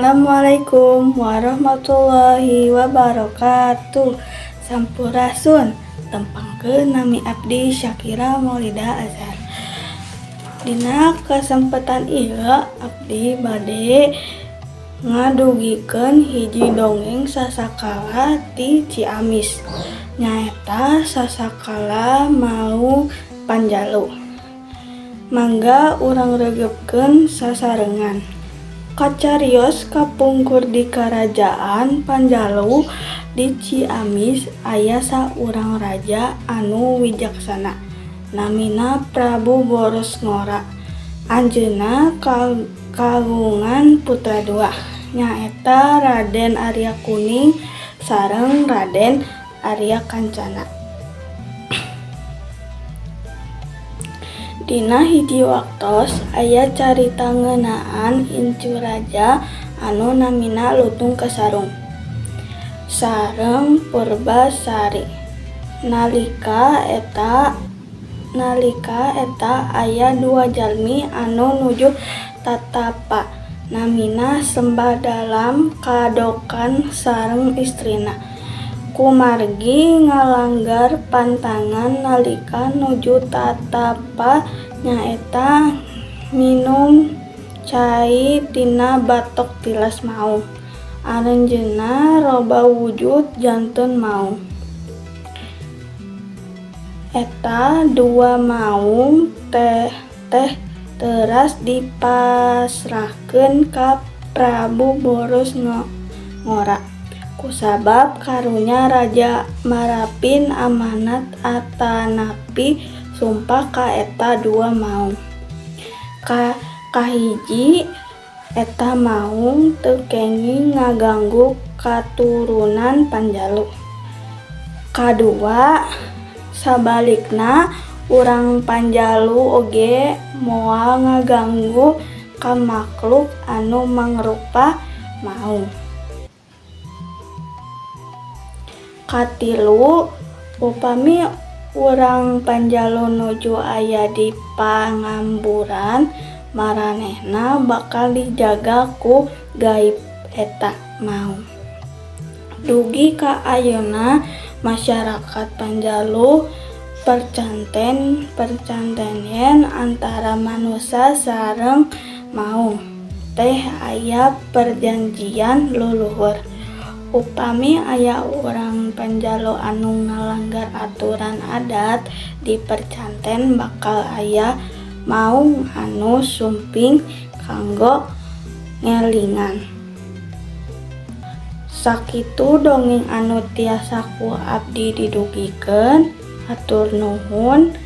Assalamualaikum warahmatullahi wabarakatuh. Sampurasun, tempangkeun nami abdi Syakira Maulida Azhar. Dina kesempatan ieu abdi bade ngadugikeun hiji dongeng sasakala ti Ciamis. Nyaeta sasakala mau Panjalu. Mangga urang regepkeun sasarengan. Kacarios kapungkur di Karajaan Panjalu di Ciamis aya saurang raja anu wijaksana, namina Prabu Boros Ngora. Anjeunna kagungan putra dua, nyaeta Raden Arya Kuning sareng Raden Arya Kancana. Dina hiji waktos aya carita ngeunaan incu raja anu namina Lutung Kesarung sareng Purbasari. Nalika eta aya dua jalmi anu nuju tatapa, namina Sembadalam Kadokan sareng istrina. Kumargi ngalanggar pantangan nalika nuju tatapa nyaeta minum cai tina batok tilas maung. Aranjeunna loba wujud janten maung. Eta dua maung teh teras dipasrahkeun ka Prabu Boros Ngora. Kusabab karunya raja marapin amanat atanapi sumpah ka eta dua maung. Kahiji eta maung teu kenging ngaganggu katurunan Panjalu. Kadua sabalikna urang Panjalu oge moal ngaganggu ka makluk anu mangrupa maung. Katilu, upami urang Panjalu nuju aya di pangamburan, maranehna bakal dijaga ku gaib eta maung. Dugi ka ayeuna masyarakat Panjalu percanten antara manusia sareng maung teh aya perjanjian luluhur. Upami aya urang Panjalu anu ngalanggar aturan adat di percanten bakal aya maung anu sumping kanggo ngelingan. Sakitu dongeng anu tiasa ku abdi didugikeun. Hatur nuhun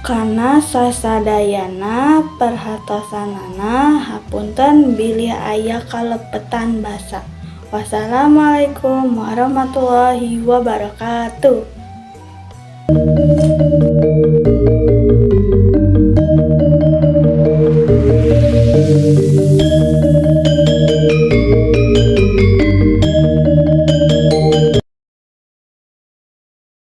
kana sasadayana perhatosanana. Hapunten bilih aya kalepetan basa. Wassalamualaikum warahmatullahi wabarakatuh.